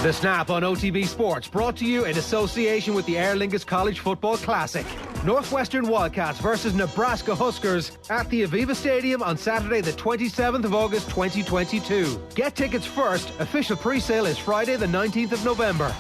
The Snap on OTB Sports, brought to you in association with the Aer Lingus College Football Classic. Northwestern Wildcats versus Nebraska Huskers at the Aviva Stadium on Saturday the 27th of August 2022. Get tickets first. Official pre-sale is Friday the 19th of November.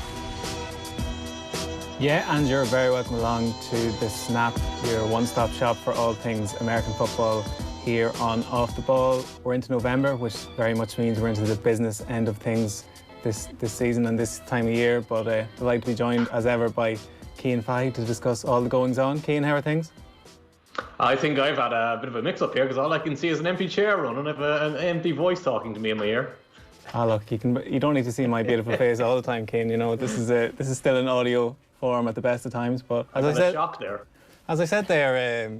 Yeah, and you're very welcome along to The Snap, your one-stop shop for all things American football here on Off the Ball. We're into November, which very much means we're into the business end of things this season and this time of year, but I'd like to be joined as ever by Cian Fahey to discuss all the goings on. Cian, how are things? I think I've had a bit of a mix-up here because all I can see is an empty chair running. I have an empty voice talking to me in my ear. Ah, look, you don't need to see my beautiful face all the time, Cian. You know, this is still an audio form at the best of times. But as I said there,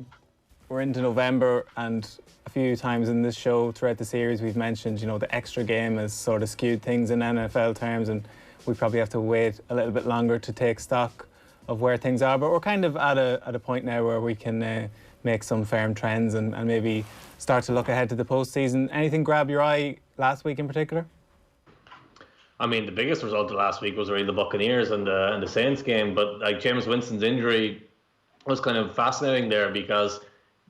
we're into November, and a few times in this show throughout the series we've mentioned, you know, the extra game has sort of skewed things in NFL terms, and we probably have to wait a little bit longer to take stock of where things are. But we're kind of at a point now where we can make some firm trends and maybe start to look ahead to the postseason. Anything grab your eye last week in particular? I mean, the biggest result of last week was really the Buccaneers and the Saints game, but like Jameis Winston's injury was kind of fascinating there because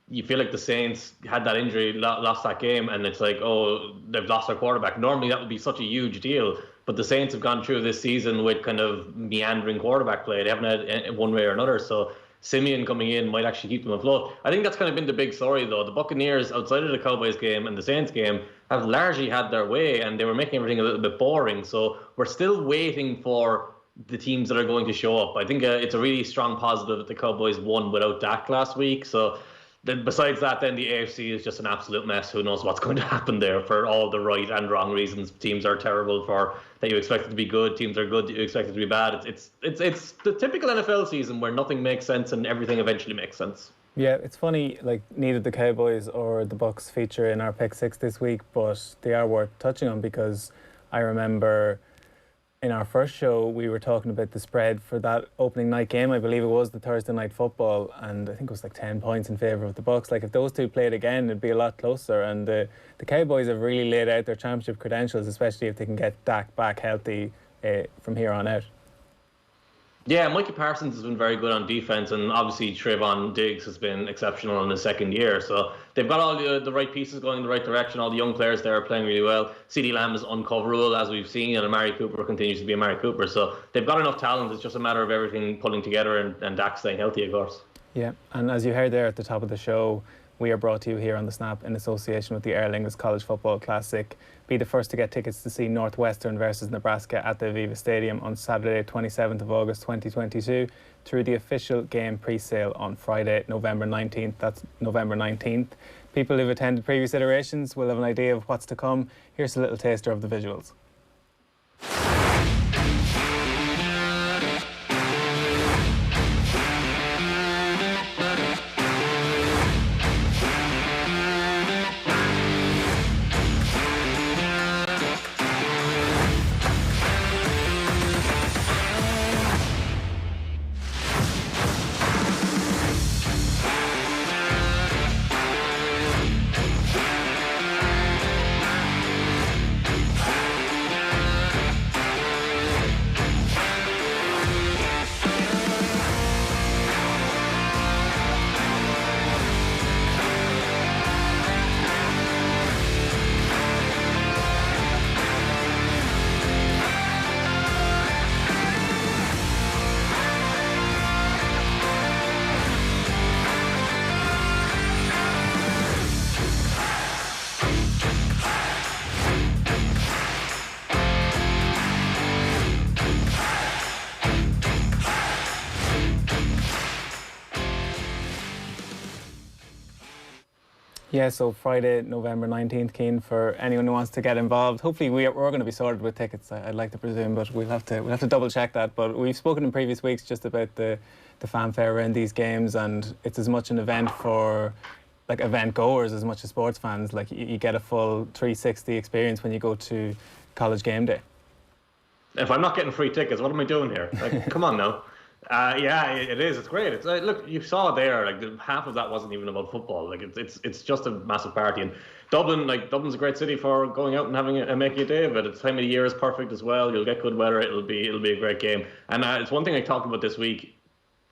you feel like the Saints had that injury, lost that game, and it's like, oh, they've lost their quarterback. Normally that would be such a huge deal, but the Saints have gone through this season with kind of meandering quarterback play. They haven't had it one way or another, so Simeon coming in might actually keep them afloat. I think that's kind of been the big story, though. The Buccaneers, outside of the Cowboys game and the Saints game, have largely had their way, and they were making everything a little bit boring. So we're still waiting for the teams that are going to show up. I think it's a really strong positive that the Cowboys won without Dak last week. So then besides that, then the AFC is just an absolute mess. Who knows what's going to happen there for all the right and wrong reasons. Teams are terrible for that you expect it to be good. Teams are good that you expect it to be bad. It's the typical NFL season where nothing makes sense and everything eventually makes sense. Yeah, it's funny, like neither the Cowboys or the Bucs feature in our Pick 6 this week, but they are worth touching on because I remember in our first show, we were talking about the spread for that opening night game. I believe it was the Thursday night football, and I think it was like 10 points in favour of the Bucs. Like if those two played again, it'd be a lot closer. And the Cowboys have really laid out their championship credentials, especially if they can get Dak back healthy from here on out. Yeah, Micah Parsons has been very good on defense, and obviously Trayvon Diggs has been exceptional in his second year. So they've got all the right pieces going in the right direction. All the young players there are playing really well. CeeDee Lamb is uncoverable, as we've seen, and Amari Cooper continues to be Amari Cooper. So they've got enough talent. It's just a matter of everything pulling together and Dak staying healthy, of course. Yeah, and as you heard there at the top of the show, we are brought to you here on The Snap in association with the Aer Lingus College Football Classic. Be the first to get tickets to see Northwestern versus Nebraska at the Aviva Stadium on Saturday 27th of August 2022 through the official game pre-sale on Friday, November 19th. That's November 19th. People who've attended previous iterations will have an idea of what's to come. Here's a little taster of the visuals. Yeah, so Friday, November 19th, Cian, for anyone who wants to get involved. Hopefully we're going to be sorted with tickets, I'd like to presume, but we'll have to double check that. But we've spoken in previous weeks just about the fanfare around these games, and it's as much an event for like event goers as much as sports fans. Like you get a full 360 experience when you go to college game day. If I'm not getting free tickets, what am I doing here? Like, come on now. Yeah, it is. It's great. It's look, you saw there, like half of that wasn't even about football. Like it's just a massive party. And Dublin, like Dublin's a great city for going out and having a making a day of it. Its time of the year is perfect as well. You'll get good weather. It'll be a great game. And it's one thing I talked about this week.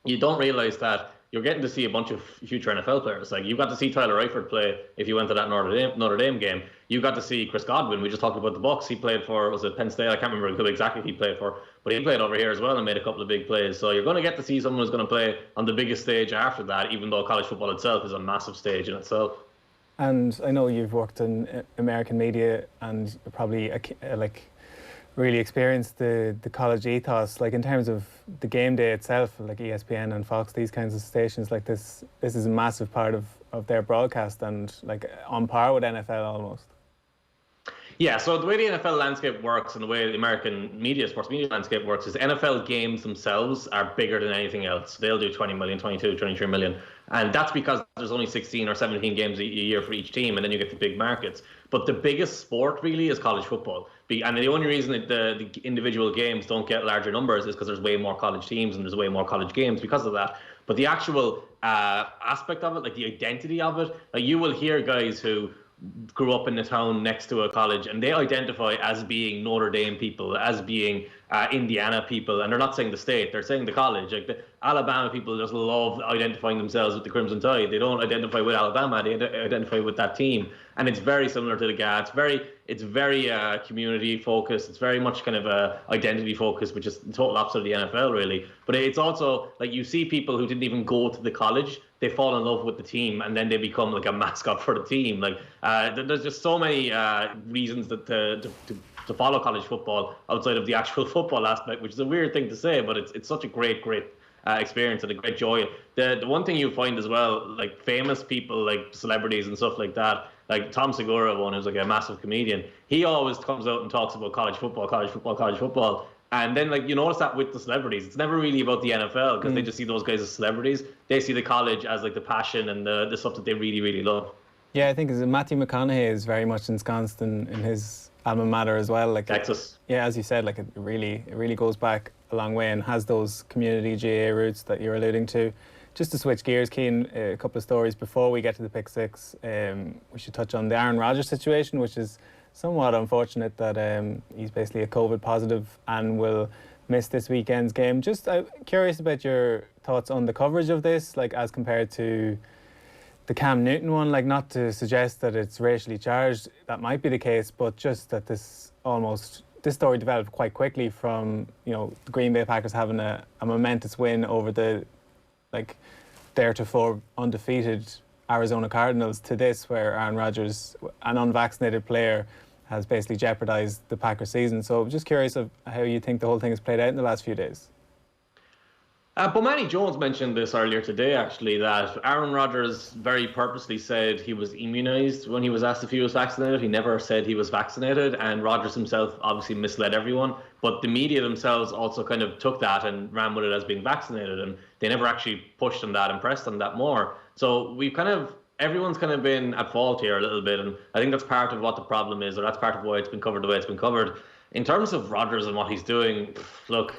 You don't realise that you're getting to see a bunch of future NFL players. Like you got to see Tyler Eifert play if you went to that Notre Dame game. You got to see Chris Godwin. We just talked about the Bucs. He played for, was it Penn State? I can't remember who exactly he played for, but he played over here as well and made a couple of big plays. So you're going to get to see someone who's going to play on the biggest stage after that, even though college football itself is a massive stage in itself. And I know you've worked in American media and probably really experienced the college ethos, like in terms of the game day itself, like ESPN and Fox, these kinds of stations, like this is a massive part of their broadcast and like on par with NFL almost. Yeah, so the way the NFL landscape works and the way the American sports media landscape works is NFL games themselves are bigger than anything else. They'll do 20 million, 22, 23 million. And that's because there's only 16 or 17 games a year for each team, and then you get the big markets. But the biggest sport really is college football. And the only reason that the individual games don't get larger numbers is because there's way more college teams and there's way more college games because of that. But the actual aspect of it, like the identity of it, like you will hear guys who grew up in the town next to a college and they identify as being Notre Dame people, as being Indiana people, and they're not saying the state, they're saying the college. Like the Alabama people just love identifying themselves with the Crimson Tide. They don't identify with Alabama, they identify with that team. And it's very similar to the GA. It's very community focused. It's very much kind of identity focused, which is the total opposite of the NFL really. But it's also like you see people who didn't even go to the college, they fall in love with the team and then they become like a mascot for the team. Like there's just so many reasons that to follow college football outside of the actual football aspect, which is a weird thing to say, but it's such a great experience and a great joy. The one thing you find as well, like famous people, like celebrities and stuff like that, like Tom Segura, one who's like a massive comedian, he always comes out and talks about college football. And then, like, you notice that with the celebrities, it's never really about the NFL because they just see those guys as celebrities. They see the college as like the passion and the stuff that they really, really love. Yeah, I think Matthew McConaughey is very much ensconced in his alma mater as well. Like Texas. Yeah, as you said, like it really goes back a long way and has those community GA roots that you're alluding to. Just to switch gears, Cian, a couple of stories before we get to the pick six. We should touch on the Aaron Rodgers situation, which is somewhat unfortunate that he's basically a COVID positive and will miss this weekend's game. Just curious about your thoughts on the coverage of this, like as compared to the Cam Newton one, like not to suggest that it's racially charged, that might be the case, but just that this story developed quite quickly from, the Green Bay Packers having a momentous win over the theretofore undefeated Arizona Cardinals to this, where Aaron Rodgers, an unvaccinated player, has basically jeopardised the Packers season. So I'm just curious of how you think the whole thing has played out in the last few days. But Manny Jones mentioned this earlier today, actually, that Aaron Rodgers very purposely said he was immunised when he was asked if he was vaccinated. He never said he was vaccinated, and Rodgers himself obviously misled everyone. But the media themselves also kind of took that and ran with it as being vaccinated, and they never actually pushed on that and pressed on that more. So everyone's kind of been at fault here a little bit, and I think that's part of what the problem is, or that's part of why it's been covered the way it's been covered. In terms of Rodgers and what he's doing, look,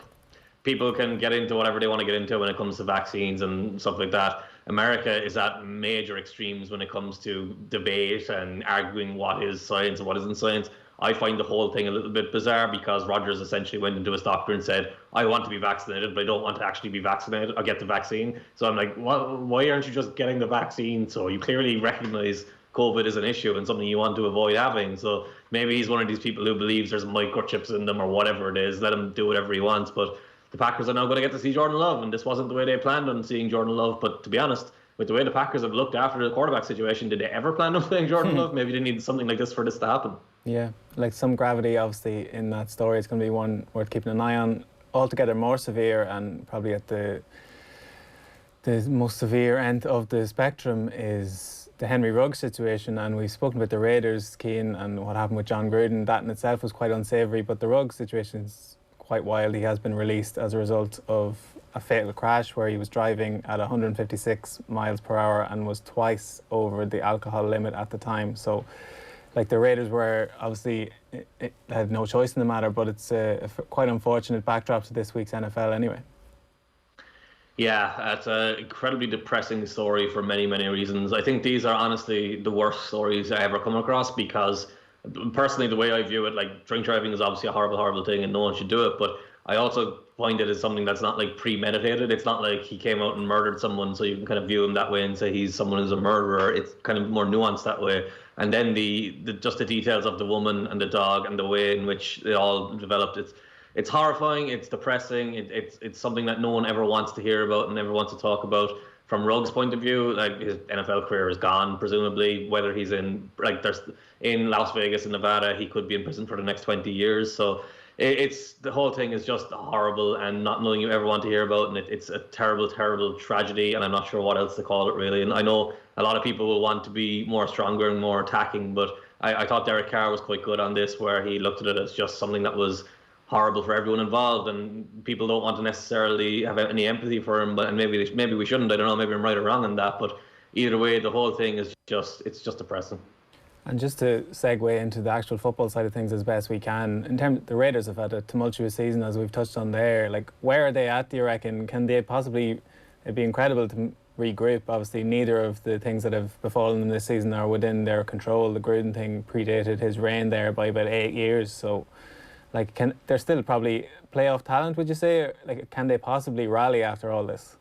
people can get into whatever they want to get into when it comes to vaccines and stuff like that. America is at major extremes when it comes to debate and arguing what is science and what isn't science. I find the whole thing a little bit bizarre because Rodgers essentially went into his doctor and said, I want to be vaccinated, but I don't want to actually be vaccinated or get the vaccine. So I'm like, why aren't you just getting the vaccine? So you clearly recognize COVID is an issue and something you want to avoid having. So maybe he's one of these people who believes there's microchips in them or whatever it is. Let him do whatever he wants. But the Packers are now going to get to see Jordan Love, and this wasn't the way they planned on seeing Jordan Love. But to be honest, with the way the Packers have looked after the quarterback situation, did they ever plan on playing Jordan Love? Maybe they need something like this for this to happen. Yeah, like some gravity, obviously, in that story. It's going to be one worth keeping an eye on. Altogether more severe, and probably at the most severe end of the spectrum, is the Henry Ruggs situation. And we've spoken about the Raiders, Cian, and what happened with John Gruden. That in itself was quite unsavoury, but the Ruggs situation is quite wild. He has been released as a result of a fatal crash where he was driving at 156 miles per hour and was twice over the alcohol limit at the time. So, like, the Raiders were obviously had no choice in the matter, but it's a quite unfortunate backdrop to this week's NFL anyway. Yeah, it's an incredibly depressing story for many, many reasons. I think these are honestly the worst stories I ever come across because, personally, the way I view it, like, drink driving is obviously a horrible, horrible thing and no one should do it. But I also find it as something that's not like premeditated. It's not like he came out and murdered someone, so you can kind of view him that way and say he's someone who's a murderer. It's kind of more nuanced that way. And then the just the details of the woman and the dog and the way in which it all developed. It's horrifying. It's depressing. It's something that no one ever wants to hear about and never wants to talk about. From Ruggs' point of view, like, his NFL career is gone, presumably. Whether he's in Las Vegas in Nevada, he could be in prison for the next 20 years. So it's the whole thing is just horrible and not nothing you ever want to hear about. And it's a terrible, terrible tragedy. And I'm not sure what else to call it, really. And I know a lot of people will want to be more stronger and more attacking, but I thought Derek Carr was quite good on this, where he looked at it as just something that was horrible for everyone involved, and people don't want to necessarily have any empathy for him. But maybe we shouldn't. I don't know. Maybe I'm right or wrong on that. But either way, the whole thing is just depressing. And just to segue into the actual football side of things as best we can, in terms, the Raiders have had a tumultuous season, as we've touched on there. Like, where are they at, do you reckon? Can they possibly? It'd be incredible to regroup. Obviously, neither of the things that have befallen them this season are within their control. The Gruden thing predated his reign there by about 8 years, so. Like, they're still probably playoff talent, would you say? Or, like, can they possibly rally after all this?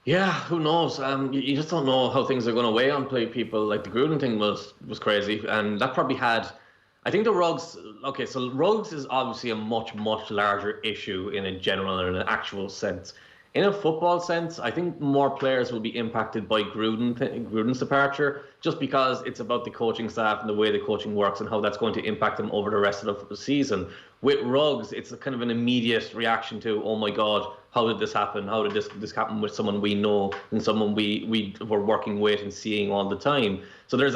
Yeah, who knows? You just don't know how things are going to weigh on people. Like, the Gruden thing was crazy, and that probably had. I think the Ruggs. Okay, so Ruggs is obviously a much, much larger issue in a general and an actual sense. In a football sense, I think more players will be impacted by Gruden's departure, just because it's about the coaching staff and the way the coaching works and how that's going to impact them over the rest of the season. With Ruggs, it's a kind of an immediate reaction to, oh my God, how did this happen? How did this happen with someone we know and someone we were working with and seeing all the time? So there's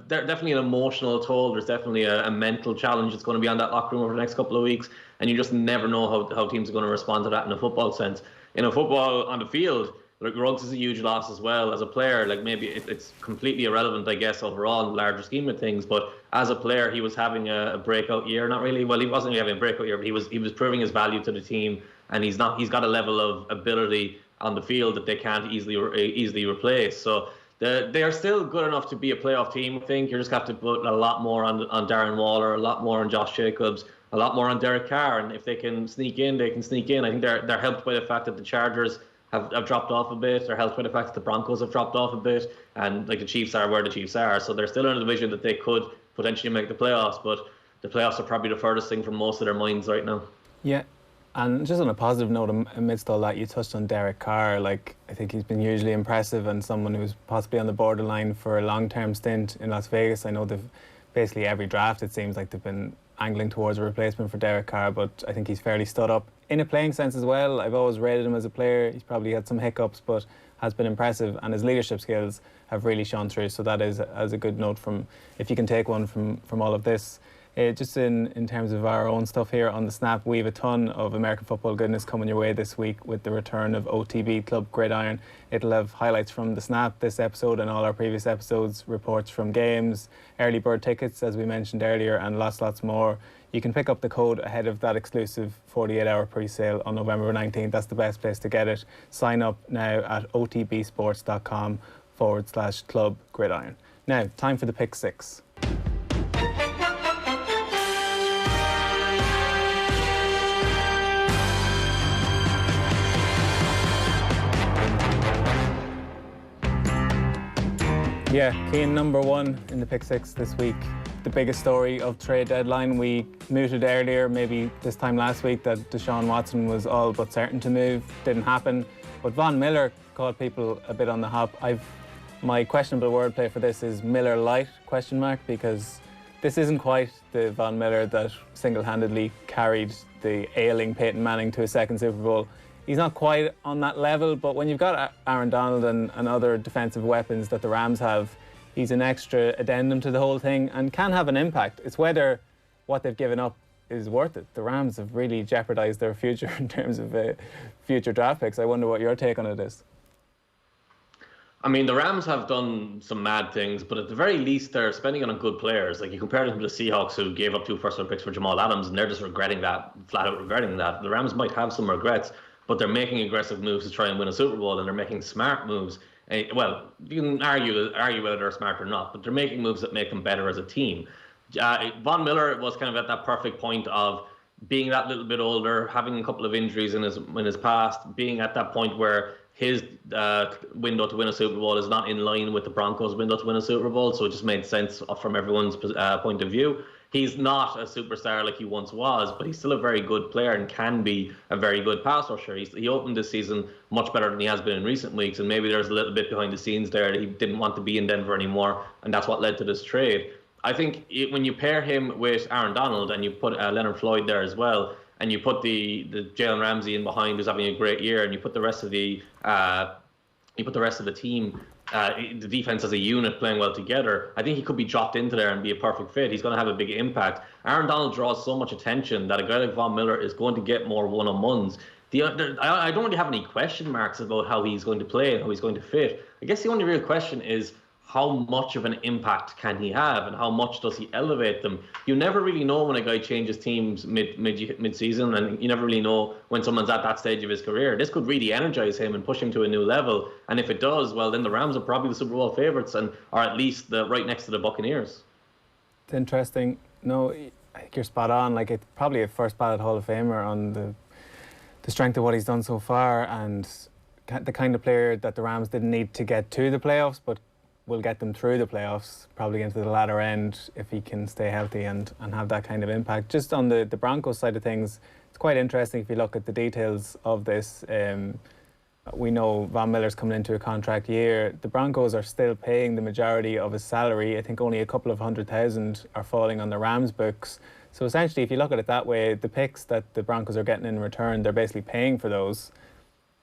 definitely an emotional toll. There's definitely a mental challenge that's going to be on that locker room over the next couple of weeks, and you just never know how teams are going to respond to that in a football sense. In a football on the field, like, Ruggs is a huge loss as well as a player. Like, maybe it's completely irrelevant, I guess, overall in the larger scheme of things. But as a player, he was having a breakout year. Not really. Well, he wasn't having a breakout year, but he was proving his value to the team, and he's got a level of ability on the field that they can't easily replace. So they are still good enough to be a playoff team. I think you just have to put a lot more on Darren Waller, a lot more on Josh Jacobs, a lot more on Derek Carr, and if they can sneak in, they can sneak in. I think they're helped by the fact that the Chargers have dropped off a bit. They're helped by the fact that the Broncos have dropped off a bit, and like, the Chiefs are where the Chiefs are. So they're still in a division that they could potentially make the playoffs, but the playoffs are probably the furthest thing from most of their minds right now. Yeah, and just on a positive note, amidst all that, you touched on Derek Carr. Like, I think he's been hugely impressive and someone who's possibly on the borderline for a long-term stint in Las Vegas. I know they've basically every draft, it seems like they've been angling towards a replacement for Derek Carr, but I think he's fairly stood up in a playing sense as well. I've always rated him as a player. He's probably had some hiccups, but has been impressive, and his leadership skills have really shone through. So that is as a good note from, if you can take one from all of this. Just in terms of our own stuff here on the Snap, we have a ton of American football goodness coming your way this week with the return of OTB Club Gridiron. It'll have highlights from the Snap this episode and all our previous episodes, reports from games, early bird tickets, as we mentioned earlier, and lots more. You can pick up the code ahead of that exclusive 48-hour pre-sale on November 19th. That's the best place to get it. Sign up now at otbsports.com/Club Gridiron. Now, time for the Pick 6. Yeah, Cian, number one in the Pick 6 this week. The biggest story of trade deadline. We mooted earlier, maybe this time last week, that Deshaun Watson was all but certain to move. Didn't happen. But Von Miller caught people a bit on the hop. My questionable wordplay for this is Miller Light, ? Because this isn't quite the Von Miller that single-handedly carried the ailing Peyton Manning to a second Super Bowl. He's not quite on that level, but when you've got Aaron Donald and other defensive weapons that the Rams have, he's an extra addendum to the whole thing and can have an impact. It's whether what they've given up is worth it. The Rams have really jeopardised their future in terms of future draft picks. I wonder what your take on it is. I mean, the Rams have done some mad things, but at the very least, they're spending it on good players. Like, you compare them to the Seahawks, who gave up 2 first-round picks for Jamal Adams, and they're just flat out regretting that. The Rams might have some regrets, but they're making aggressive moves to try and win a Super Bowl, and they're making smart moves. Well, you can argue whether they're smart or not, but they're making moves that make them better as a team. Von Miller was kind of at that perfect point of being that little bit older, having a couple of injuries in his past, being at that point where his window to win a Super Bowl is not in line with the Broncos' window to win a Super Bowl, so it just made sense from everyone's point of view. He's not a superstar like he once was, but he's still a very good player and can be a very good pass rusher. He opened this season much better than he has been in recent weeks, and maybe there's a little bit behind the scenes there that he didn't want to be in Denver anymore, and that's what led to this trade. I think when you pair him with Aaron Donald and you put Leonard Floyd there as well, and you put the Jalen Ramsey in behind, who's having a great year, and you put the rest of the team, the defense as a unit playing well together, I think he could be dropped into there and be a perfect fit. He's going to have a big impact. Aaron Donald draws so much attention that a guy like Von Miller is going to get more one-on-ones. I don't really have any question marks about how he's going to play and how he's going to fit. I guess the only real question is, how much of an impact can he have, and how much does he elevate them? You never really know when a guy changes teams mid-season, and you never really know when someone's at that stage of his career. This could really energize him and push him to a new level. And if it does, well, then the Rams are probably the Super Bowl favorites, and are at least right next to the Buccaneers. It's interesting. No, I think you're spot on. Like, it's probably a first ballot Hall of Famer on the strength of what he's done so far, and the kind of player that the Rams didn't need to get to the playoffs, but will get them through the playoffs, probably into the latter end, if he can stay healthy and have that kind of impact. Just on the Broncos side of things, it's quite interesting if you look at the details of this. We know Von Miller's coming into a contract year. The Broncos are still paying the majority of his salary. I think only a couple of $100,000 are falling on the Rams' books. So essentially, if you look at it that way, the picks that the Broncos are getting in return, they're basically paying for those.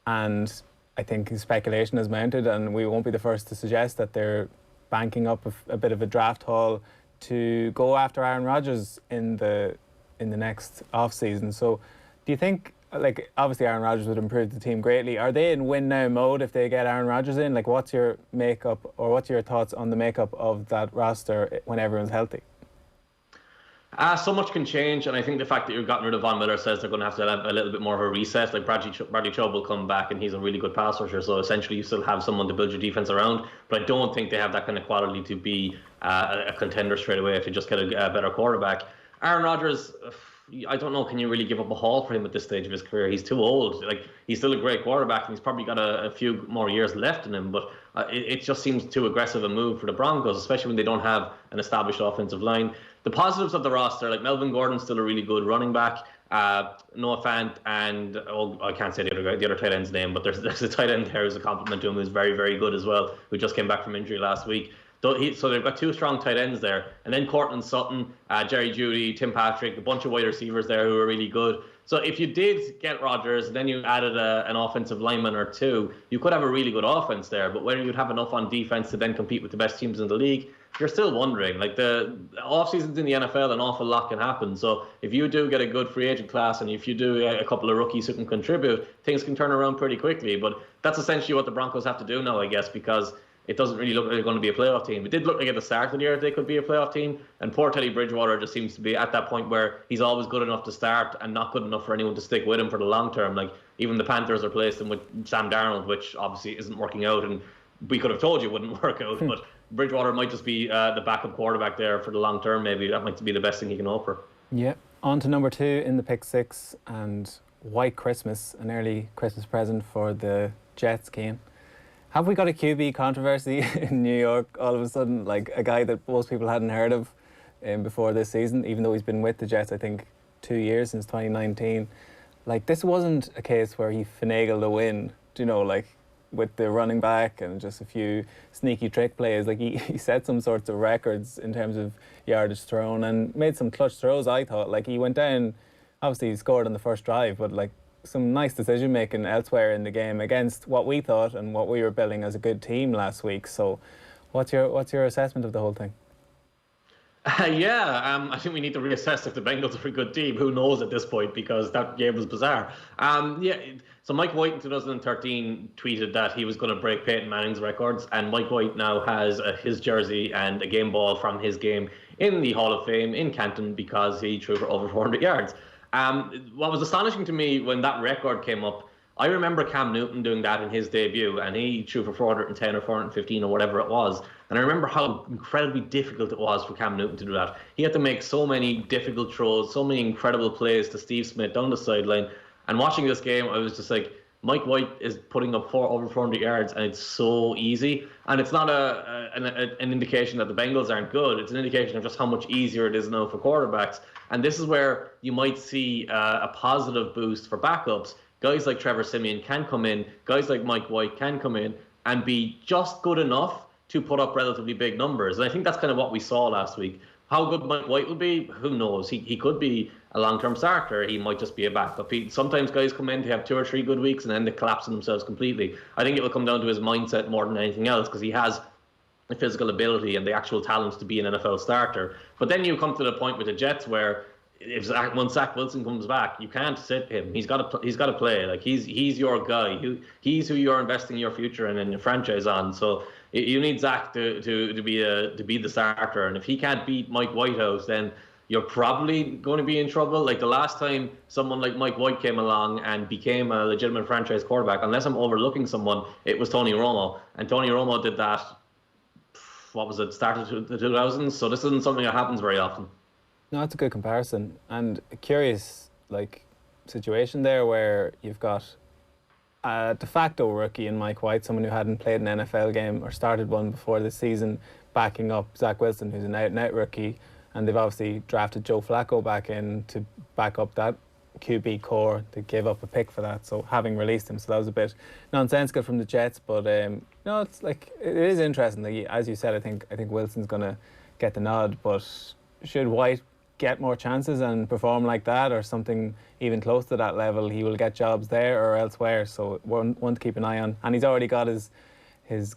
And I think speculation has mounted, and we won't be the first to suggest that they're banking up a bit of a draft haul to go after Aaron Rodgers in the next off-season. So do you think, like, obviously Aaron Rodgers would improve the team greatly. Are they in win-now mode if they get Aaron Rodgers in? Like, what's your makeup, or what's your thoughts on the makeup of that roster when everyone's healthy? So much can change, and I think the fact that you've gotten rid of Von Miller says they're going to have a little bit more of a reset. Like, Bradley Chubb will come back, and he's a really good pass rusher, so essentially you still have someone to build your defense around, but I don't think they have that kind of quality to be a contender straight away if you just get a better quarterback. Aaron Rodgers, I don't know, can you really give up a haul for him at this stage of his career? He's too old. Like, he's still a great quarterback, and he's probably got a few more years left in him, but it just seems too aggressive a move for the Broncos, especially when they don't have an established offensive line. The positives of the roster, like Melvin Gordon's still a really good running back. Noah Fant and, I can't say the other tight end's name, but there's a tight end there who's a compliment to him who's very, very good as well, who just came back from injury last week. So they've got two strong tight ends there. And then Cortland Sutton, Jerry Jeudy, Tim Patrick, a bunch of wide receivers there who are really good. So if you did get Rodgers, then you added an offensive lineman or two, you could have a really good offense there. But whether you'd have enough on defense to then compete with the best teams in the league, you're still wondering. Like, the off seasons in the NFL, an awful lot can happen. So if you do get a good free agent class, and if you do a couple of rookies who can contribute, things can turn around pretty quickly. But that's essentially what the Broncos have to do now, I guess, because it doesn't really look like they're going to be a playoff team. It did look like at the start of the year they could be a playoff team, and poor Teddy Bridgewater just seems to be at that point where he's always good enough to start and not good enough for anyone to stick with him for the long term. Like, even the Panthers replaced him with Sam Darnold, which obviously isn't working out, and we could have told you it wouldn't work out, but Bridgewater might just be the backup quarterback there for the long term. Maybe that might be the best thing he can offer. Yeah. On to number 2 in the pick 6, and White Christmas, an early Christmas present for the Jets, Cian. Have we got a QB controversy in New York all of a sudden? Like, a guy that most people hadn't heard of before this season, even though he's been with the Jets, I think, 2 years, since 2019. Like, this wasn't a case where he finagled a win, do you know, like, with the running back and just a few sneaky trick plays. Like, he set some sorts of records in terms of yardage thrown and made some clutch throws, I thought. Like, he went down, obviously he scored on the first drive, but, like, some nice decision making elsewhere in the game against what we thought and what we were building as a good team last week. So what's your assessment of the whole thing? I think we need to reassess if the Bengals are a good team. Who knows at this point, because that game was bizarre. So Mike White in 2013 tweeted that he was going to break Peyton Manning's records, and Mike White now has his jersey and a game ball from his game in the Hall of Fame in Canton because he threw for over 400 yards. What was astonishing to me when that record came up I remember Cam Newton doing that in his debut, and he threw for 410 or 415 or whatever it was. And I remember how incredibly difficult it was for Cam Newton to do that. He had to make so many difficult throws, so many incredible plays to Steve Smith down the sideline. And watching this game, I was just like, Mike White is putting up over 400 yards, and it's so easy. And it's not an indication that the Bengals aren't good. It's an indication of just how much easier it is now for quarterbacks. And this is where you might see a positive boost for backups. Guys like Trevor Siemian can come in. Guys like Mike White can come in and be just good enough to put up relatively big numbers. And I think that's kind of what we saw last week. How good Mike White will be, who knows? He could be a long-term starter. He might just be a backup. Sometimes guys come in to have 2 or 3 good weeks and then they collapse on themselves completely. I think it will come down to his mindset more than anything else, because he has the physical ability and the actual talent to be an NFL starter. But then you come to the point with the Jets where when Zach Wilson comes back, you can't sit him. He's got to play. Like he's your guy. He's who you're investing your future in and your franchise on. So you need Zach to be the starter. And if he can't beat Mike Whitehouse, then you're probably going to be in trouble. Like the last time someone like Mike White came along and became a legitimate franchise quarterback, unless I'm overlooking someone, it was Tony Romo. And Tony Romo did that. What was it? Started the 2000s. So this isn't something that happens very often. No, that's a good comparison, and a curious situation there where you've got a de facto rookie in Mike White, someone who hadn't played an NFL game or started one before this season, backing up Zach Wilson, who's an out-and-out rookie, and they've obviously drafted Joe Flacco back in to back up that QB core. They gave up a pick for that, so having released him, so that was a bit nonsensical from the Jets. But no, it's it is interesting. As you said, I think Wilson's going to get the nod, but should White get more chances and perform like that, or something even close to that level, he will get jobs there or elsewhere. So one to keep an eye on. And he's already got his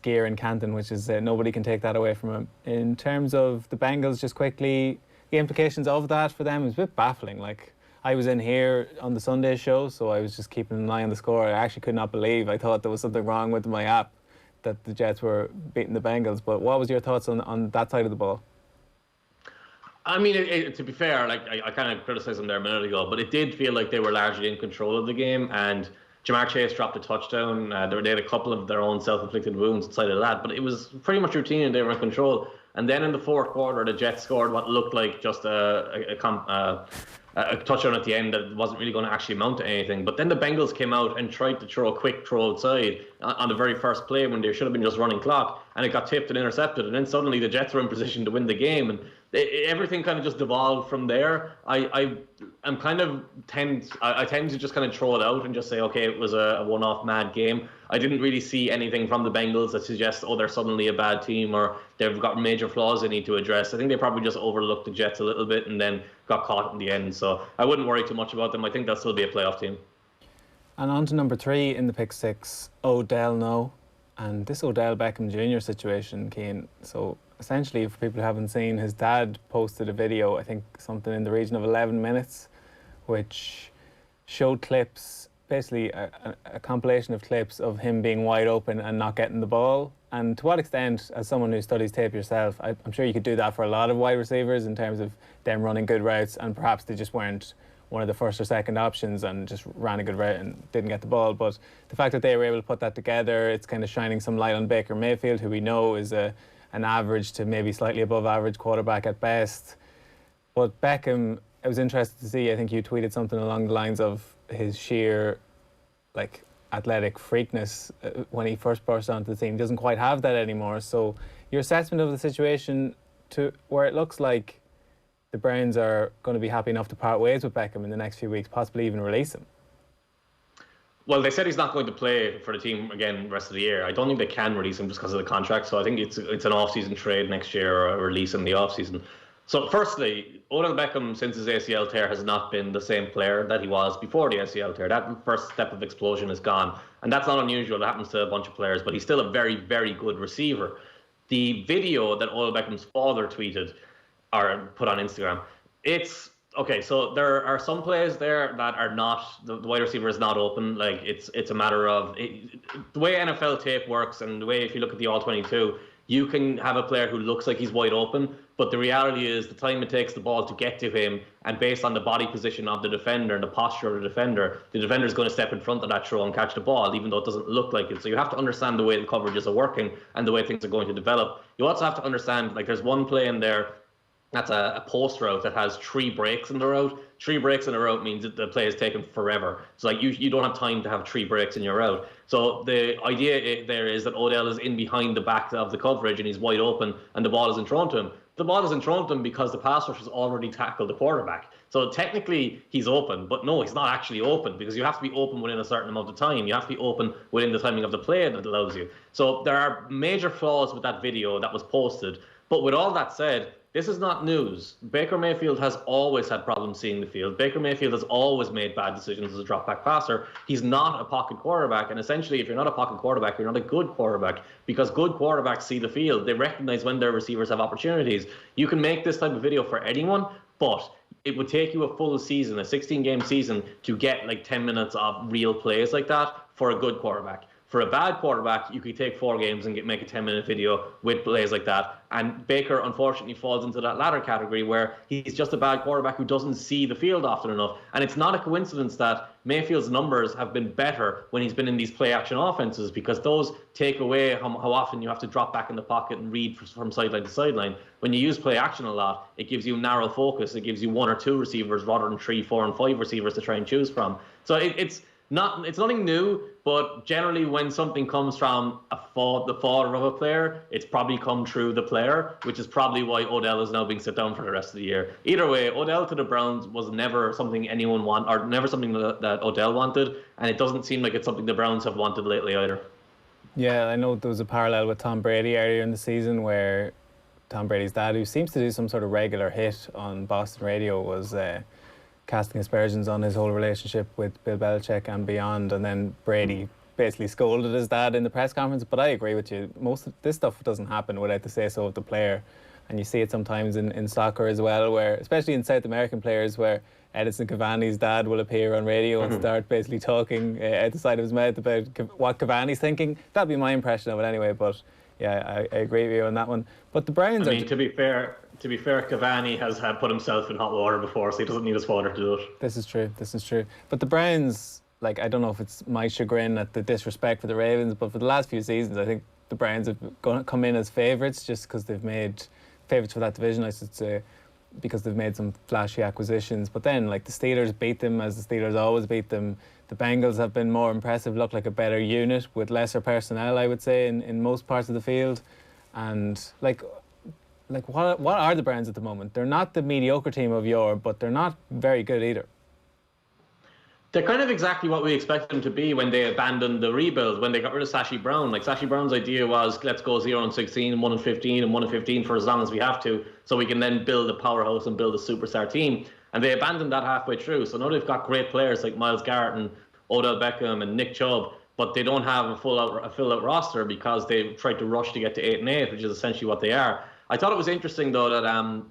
gear in Canton, which is nobody can take that away from him. In terms of the Bengals, just quickly, the implications of that for them is a bit baffling. I was in here on the Sunday show, so I was just keeping an eye on the score. I actually could not believe. I thought there was something wrong with my app that the Jets were beating the Bengals. But what was your thoughts on that side of the ball? I mean, to be fair, I kind of criticised them there a minute ago, but it did feel like they were largely in control of the game, and Jamar Chase dropped a touchdown. They had a couple of their own self-inflicted wounds inside of that, but it was pretty much routine and they were in control. And then in the fourth quarter, the Jets scored what looked like just a touchdown at the end that wasn't really going to actually amount to anything. But then the Bengals came out and tried to throw a quick throw outside on the very first play when they should have been just running clock, and it got tipped and intercepted. And then suddenly the Jets were in position to win the game, and everything kind of just devolved from there. I tend to just kind of throw it out and just say, okay, it was a one-off mad game. I didn't really see anything from the Bengals that suggests, they're suddenly a bad team or they've got major flaws they need to address. I think they probably just overlooked the Jets a little bit and then got caught in the end. So I wouldn't worry too much about them. I think they'll still be a playoff team. And on to number 3 in the pick 6, Odell No. And this Odell Beckham Jr. situation, Cian. So essentially, for people who haven't seen, his dad posted a video, I think something in the region of 11 minutes, which showed clips, basically a compilation of clips of him being wide open and not getting the ball. And to what extent, as someone who studies tape yourself, I'm sure you could do that for a lot of wide receivers in terms of them running good routes, and perhaps they just weren't one of the first or second options and just ran a good route and didn't get the ball. But the fact that they were able to put that together, it's kind of shining some light on Baker Mayfield, who we know is an average to maybe slightly above average quarterback at best. But Beckham, I was interested to see, I think you tweeted something along the lines of his sheer athletic freakness when he first burst onto the team. He doesn't quite have that anymore. So your assessment of the situation, to where it looks like the Browns are going to be happy enough to part ways with Beckham in the next few weeks, possibly even release him. Well, they said he's not going to play for the team again the rest of the year. I don't think they can release him just because of the contract. So I think it's an off-season trade next year, or a release in the off-season. So firstly, Odell Beckham, since his ACL tear, has not been the same player that he was before the ACL tear. That first step of explosion is gone. And that's not unusual. It happens to a bunch of players. But he's still a very, very good receiver. The video that Odell Beckham's father tweeted or put on Instagram, it's Okay, so there are some plays there that are not, the wide receiver is not open. Like it's a matter of the way NFL tape works, and the way, if you look at the All-22, you can have a player who looks like he's wide open, but the reality is the time it takes the ball to get to him, and based on the body position of the defender and the posture of the defender is going to step in front of that throw and catch the ball, even though it doesn't look like it. So you have to understand the way the coverages are working and the way things are going to develop. You also have to understand, like, there's one play in there that's a post route that has 3 breaks in the route. 3 breaks in a route means that the play is taken forever. So like you don't have time to have 3 breaks in your route. So the idea there is that Odell is in behind the back of the coverage and he's wide open and the ball isn't thrown to him. The ball isn't thrown to him because the pass rush has already tackled the quarterback. So technically he's open, but no, he's not actually open, because you have to be open within a certain amount of time. You have to be open within the timing of the play that allows you. So there are major flaws with that video that was posted. But with all that said, this is not news. Baker Mayfield has always had problems seeing the field. Baker Mayfield has always made bad decisions as a drop-back passer. He's not a pocket quarterback, and essentially, if you're not a pocket quarterback, you're not a good quarterback, because good quarterbacks see the field. They recognize when their receivers have opportunities. You can make this type of video for anyone, but it would take you a full season, a 16-game season, to get like 10 minutes of real plays like that for a good quarterback. For a bad quarterback, you could take 4 games and make a 10-minute video with plays like that. And Baker, unfortunately, falls into that latter category where he's just a bad quarterback who doesn't see the field often enough. And it's not a coincidence that Mayfield's numbers have been better when he's been in these play-action offenses, because those take away how often you have to drop back in the pocket and read from sideline to sideline. When you use play-action a lot, it gives you narrow focus. It gives you 1 or 2 receivers rather than 3, 4, and 5 receivers to try and choose from. So it's nothing new, but generally when something comes from the father of a player, it's probably come through the player, which is probably why Odell is now being sit down for the rest of the year. Either way, Odell to the Browns was never something anyone want, or never something that Odell wanted, and it doesn't seem like it's something the Browns have wanted lately either. Yeah, I know there was a parallel with Tom Brady earlier in the season, where Tom Brady's dad, who seems to do some sort of regular hit on Boston radio, was casting aspersions on his whole relationship with Bill Belichick and beyond, and then Brady basically scolded his dad in the press conference. But I agree with you, most of this stuff doesn't happen without the say-so of the player, and you see it sometimes in soccer as well, where, especially in South American players, where Edinson Cavani's dad will appear on radio and start basically talking out the side of his mouth about what Cavani's thinking. That'd be my impression of it anyway, but yeah, I agree with you on that one. But the Browns to be fair, Cavani has put himself in hot water before, so he doesn't need his father to do it. This is true. But the Browns, like, I don't know if it's my chagrin at the disrespect for the Ravens, but for the last few seasons, I think the Browns have come in as favourites just because they've made favourites for that division, I should say, because they've made some flashy acquisitions. But then, like, the Steelers beat them as the Steelers always beat them. The Bengals have been more impressive, look like a better unit with lesser personnel, I would say, in most parts of the field. And like what are the Browns at the moment? They're not the mediocre team of yore, but they're not very good either. They're kind of exactly what we expected them to be when they abandoned the rebuild, when they got rid of Sashi Brown. Like, Sashi Brown's idea was, let's go 0-16, 1-15, and 1-15 for as long as we have to, so we can then build a powerhouse and build a superstar team. And they abandoned that halfway through. So now they've got great players like Myles Garrett and Odell Beckham and Nick Chubb, but they don't have a full-out roster because they've tried to rush to get to 8-8, which is essentially what they are. I thought it was interesting, though, that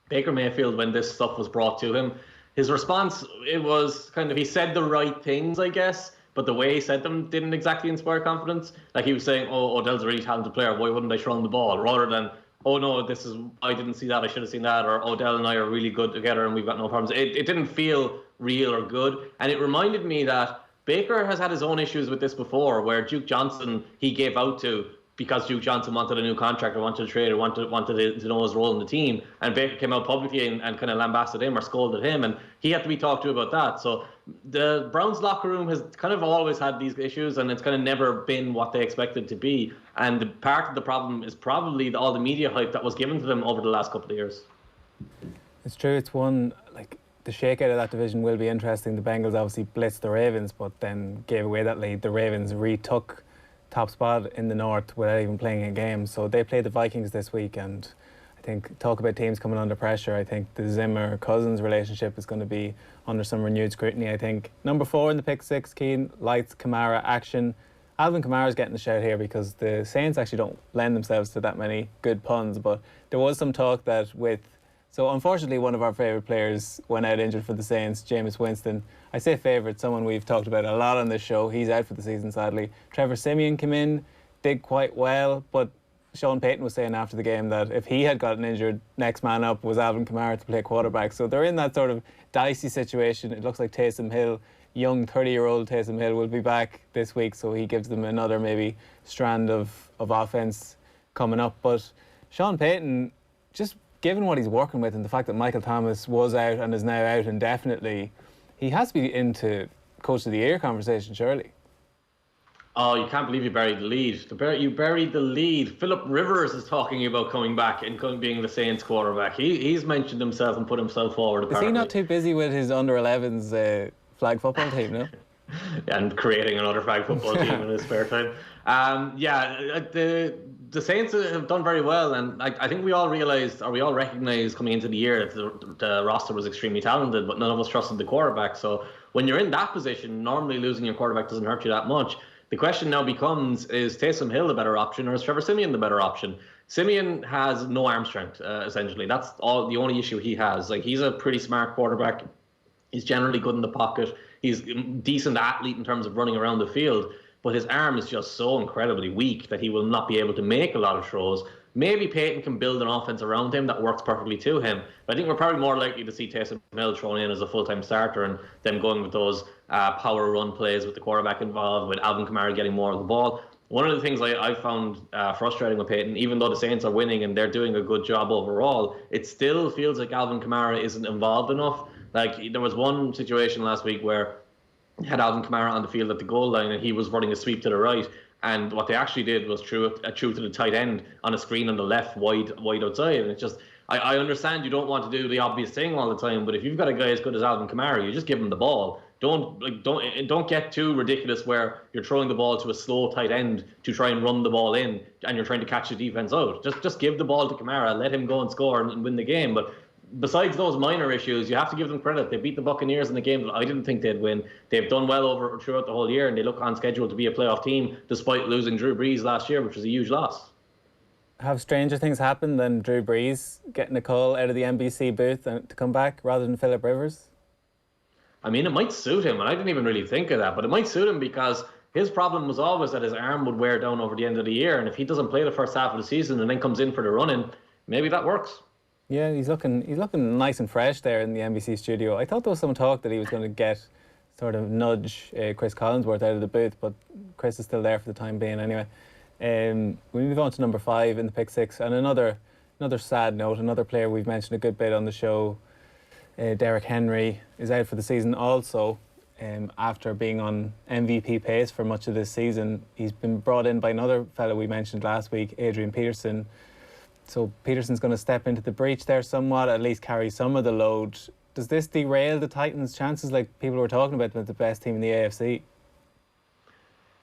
Baker Mayfield, when this stuff was brought to him, his response, it was kind of, he said the right things, I guess, but the way he said them didn't exactly inspire confidence. Like, he was saying, oh, Odell's a really talented player, why wouldn't I throw him the ball? Rather than, oh no, I didn't see that, I should have seen that, or Odell and I are really good together and we've got no problems. It didn't feel real or good. And it reminded me that Baker has had his own issues with this before, where Duke Johnson, he gave out to because Duke Johnson wanted a new contract or wanted to trade or wanted to know his role in the team. And Baker came out publicly and kind of lambasted him or scolded him, and he had to be talked to about that. So the Browns locker room has kind of always had these issues, and it's kind of never been what they expected to be. And the part of the problem is probably all the media hype that was given to them over the last couple of years. It's true. It's one, like, the shakeout of that division will be interesting. The Bengals obviously blitzed the Ravens, but then gave away that lead. The Ravens retook top spot in the north without even playing a game. So they play the Vikings this week, and I think, talk about teams coming under pressure, I think the Zimmer-Cousins relationship is going to be under some renewed scrutiny. I think number 4 in the pick 6, Cian, lights, Kamara, action. Alvin Kamara's getting the shout here because the Saints actually don't lend themselves to that many good puns, but there was some talk that with So unfortunately, one of our favourite players went out injured for the Saints, Jameis Winston. I say favourite, someone we've talked about a lot on this show. He's out for the season, sadly. Trevor Siemian came in, did quite well, but Sean Payton was saying after the game that if he had gotten injured, next man up was Alvin Kamara to play quarterback. So they're in that sort of dicey situation. It looks like Taysom Hill, young 30-year-old Taysom Hill, will be back this week, so he gives them another maybe strand of offence coming up. But Sean Payton, just given what he's working with and the fact that Michael Thomas was out and is now out indefinitely, he has to be into Coach of the Year conversation, surely. Oh, you can't believe you buried the lead. You buried the lead. Philip Rivers is talking about coming back and being the Saints quarterback. He's mentioned himself and put himself forward, apparently. Is he not too busy with his under-11s flag football team, no? And creating another flag football team in his spare time. The Saints have done very well, and I think we all recognized coming into the year that the roster was extremely talented, but none of us trusted the quarterback. So when you're in that position, normally losing your quarterback doesn't hurt you that much. The question now becomes, is Taysom Hill the better option, or is Trevor Siemian the better option? Siemian has no arm strength, essentially. That's the only issue he has. Like, he's a pretty smart quarterback. He's generally good in the pocket. He's a decent athlete in terms of running around the field, but his arm is just so incredibly weak that he will not be able to make a lot of throws. Maybe Payton can build an offense around him that works perfectly to him. But I think we're probably more likely to see Taysom Hill thrown in as a full-time starter and then going with those power run plays with the quarterback involved, with Alvin Kamara getting more of the ball. One of the things I found frustrating with Payton, even though the Saints are winning and they're doing a good job overall, it still feels like Alvin Kamara isn't involved enough. Like, there was one situation last week where he had Alvin Kamara on the field at the goal line and he was running a sweep to the right. And what they actually did was threw to the tight end on a screen on the left, wide outside. And it's just, I understand you don't want to do the obvious thing all the time, but if you've got a guy as good as Alvin Kamara, you just give him the ball. Don't get too ridiculous where you're throwing the ball to a slow tight end to try and run the ball in, and you're trying to catch the defense out. Just give the ball to Kamara, let him go and score and win the game. But besides those minor issues, you have to give them credit. They beat the Buccaneers in the game that I didn't think they'd win. They've done well throughout the whole year, and they look on schedule to be a playoff team despite losing Drew Brees last year, which was a huge loss. Have stranger things happened than Drew Brees getting a call out of the NBC booth to come back rather than Philip Rivers? I mean, it might suit him, and I didn't even really think of that, but it might suit him because his problem was always that his arm would wear down over the end of the year, and if he doesn't play the first half of the season and then comes in for the run-in, maybe that works. Yeah, he's looking nice and fresh there in the NBC studio. I thought there was some talk that he was going to get nudge Chris Collinsworth out of the booth, but Chris is still there for the time being anyway. We move on to number 5 in the pick 6, and another sad note, another player we've mentioned a good bit on the show, Derrick Henry, is out for the season also. After being on MVP pace for much of this season, he's been brought in by another fellow we mentioned last week, Adrian Peterson. So Peterson's going to step into the breach there somewhat, at least carry some of the load. Does this derail the Titans' chances, like people were talking about, with the best team in the AFC?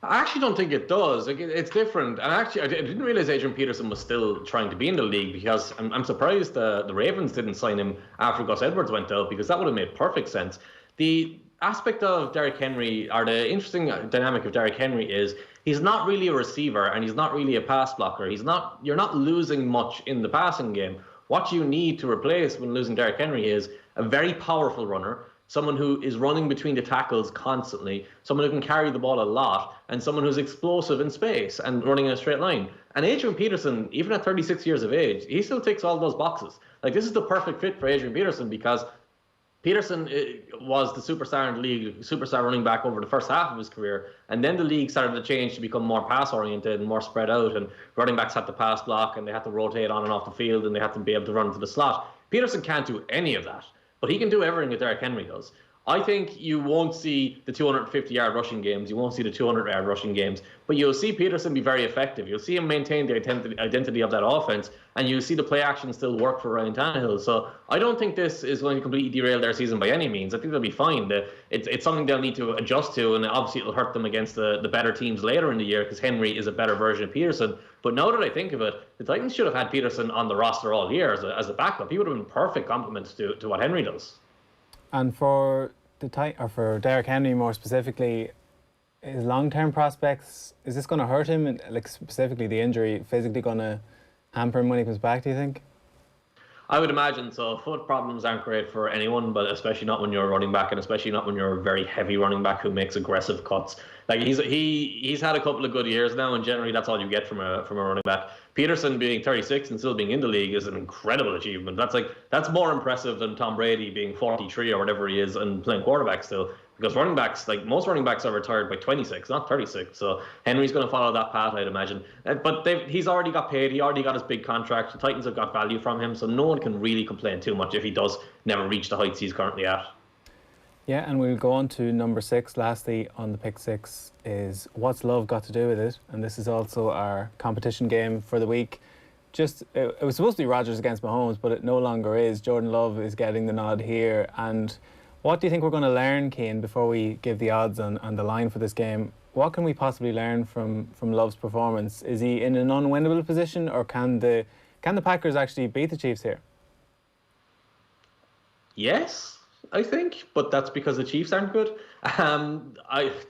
I actually don't think it does. Like, it's different. And actually, I didn't realize Adrian Peterson was still trying to be in the league, because I'm surprised the Ravens didn't sign him after Gus Edwards went out, because that would have made perfect sense. The aspect of Derrick Henry, or the interesting dynamic of Derrick Henry, is he's not really a receiver and he's not really a pass blocker. You're not losing much in the passing game. What you need to replace when losing Derrick Henry is a very powerful runner, someone who is running between the tackles constantly, someone who can carry the ball a lot, and someone who's explosive in space and running in a straight line. And Adrian Peterson, even at 36 years of age, he still ticks all those boxes. Like, this is the perfect fit for Adrian Peterson, because Peterson was the superstar in the league, superstar running back over the first half of his career, and then the league started to change to become more pass-oriented and more spread out, and running backs had to pass block, and they had to rotate on and off the field, and they had to be able to run into the slot. Peterson can't do any of that, but he can do everything that Derrick Henry does. I think you won't see the 250-yard rushing games. You won't see the 200-yard rushing games. But you'll see Peterson be very effective. You'll see him maintain the identity of that offense. And you'll see the play action still work for Ryan Tannehill. So I don't think this is going to completely derail their season by any means. I think they'll be fine. It's something they'll need to adjust to. And obviously it'll hurt them against the better teams later in the year, because Henry is a better version of Peterson. But now that I think of it, the Titans should have had Peterson on the roster all year as a backup. He would have been perfect complement to what Henry does. And for Derrick Henry more specifically, his long-term prospects, is this going to hurt him? Like, specifically the injury, physically going to hamper him when he comes back, do you think? I would imagine so. Foot problems aren't great for anyone, but especially not when you're a running back, and especially not when you're a very heavy running back who makes aggressive cuts. Like he's had a couple of good years now, and generally that's all you get from a running back. Peterson being 36 and still being in the league is an incredible achievement. That's more impressive than Tom Brady being 43 or whatever he is and playing quarterback still. Because running backs, like most running backs, are retired by 26, not 36. So Henry's going to follow that path, I'd imagine. But he's already got paid. He already got his big contract. The Titans have got value from him, so no one can really complain too much if he does never reach the heights he's currently at. Yeah, and we'll go on to number 6. Lastly, on the pick 6 is what's love got to do with it? And this is also our competition game for the week. It was supposed to be Rodgers against Mahomes, but it no longer is. Jordan Love is getting the nod here, and what do you think we're going to learn, Cian, before we give the odds and the line for this game? What can we possibly learn from Love's performance? Is he in an unwinnable position, or can the Packers actually beat the Chiefs here? Yes, I think, but that's because the Chiefs aren't good.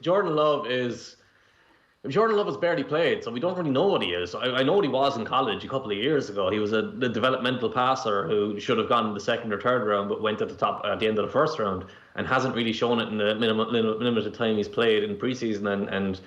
Jordan Love has barely played, so we don't really know what he is. I know what he was in college a couple of years ago. He was a developmental passer who should have gone in the second or third round, but went at the end of the first round, and hasn't really shown it in the limited time he's played in preseason and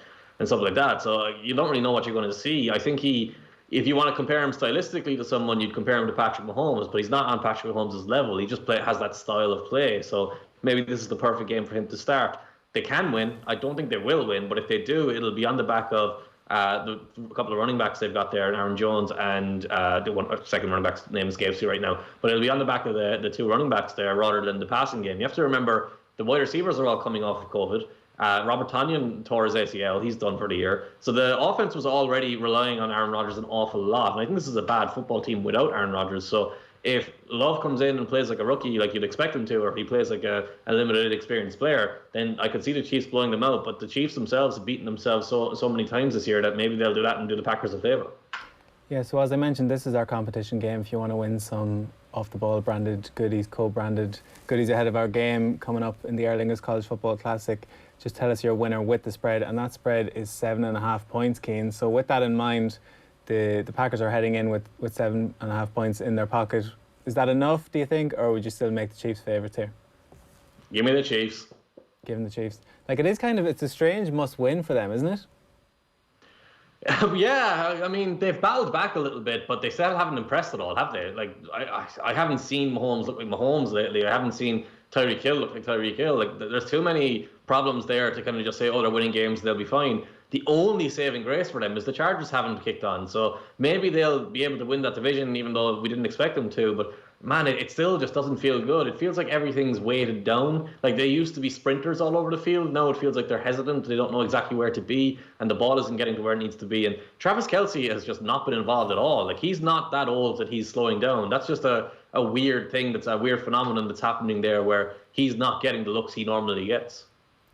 stuff like that. So you don't really know what you're going to see. I think if you want to compare him stylistically to someone, you'd compare him to Patrick Mahomes, but he's not on Patrick Mahomes' level. He just has that style of play. So maybe this is the perfect game for him to start. They can win. I don't think they will win, but if they do, it'll be on the back of the couple of running backs they've got there, Aaron Jones and the second running back's name escapes you right now. But it'll be on the back of the two running backs there rather than the passing game. You have to remember the wide receivers are all coming off of COVID. Robert Tonyan tore his ACL. He's done for the year. So the offense was already relying on Aaron Rodgers an awful lot. And I think this is a bad football team without Aaron Rodgers. So if Love comes in and plays like a rookie, like you'd expect him to, or if he plays like a limited experienced player, then I could see the Chiefs blowing them out. But the Chiefs themselves have beaten themselves so many times this year that maybe they'll do that and do the Packers a favour. Yeah, so as I mentioned, this is our competition game. If you want to win some off-the-ball branded goodies, co-branded goodies ahead of our game coming up in the Aer Lingus College Football Classic, just tell us your winner with the spread, and that spread is 7.5 points, Cian. So with that in mind, the Packers are heading in with 7.5 points in their pocket. Is that enough, do you think, or would you still make the Chiefs favourites here? Give me the Chiefs. Give them the Chiefs. Like, it's a strange must-win for them, isn't it? Yeah, I mean, they've battled back a little bit, but they still haven't impressed at all, have they? Like, I haven't seen Mahomes look like Mahomes lately. I haven't seen Tyreek Hill look like Tyreek Hill. Like, there's too many problems there to kind of just say, oh, they're winning games, they'll be fine. The only saving grace for them is the Chargers haven't kicked on. So maybe they'll be able to win that division, even though we didn't expect them to. But man, it still just doesn't feel good. It feels like everything's weighted down. Like they used to be sprinters all over the field. Now it feels like they're hesitant. They don't know exactly where to be, and the ball isn't getting to where it needs to be. And Travis Kelce has just not been involved at all. Like he's not that old that he's slowing down. That's just a weird thing. That's a weird phenomenon that's happening there where he's not getting the looks he normally gets.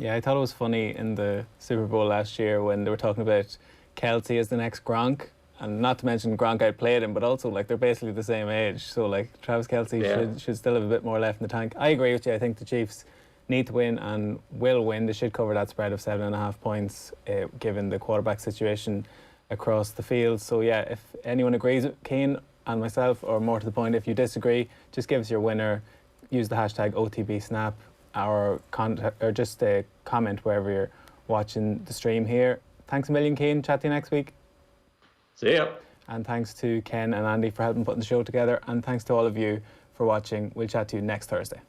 Yeah, I thought it was funny in the Super Bowl last year when they were talking about Kelce as the next Gronk, and not to mention Gronk outplayed him, but also like they're basically the same age. So like Travis Kelce should still have a bit more left in the tank. I agree with you. I think the Chiefs need to win and will win. They should cover that spread of 7.5 points, given the quarterback situation across the field. So yeah, if anyone agrees with Cian and myself, or more to the point, if you disagree, just give us your winner. Use the hashtag OTBSnap. Or just comment wherever you're watching the stream here. Thanks a million, Cian. Chat to you next week. See ya. And thanks to Ken and Andy for helping putting the show together. And thanks to all of you for watching. We'll chat to you next Thursday.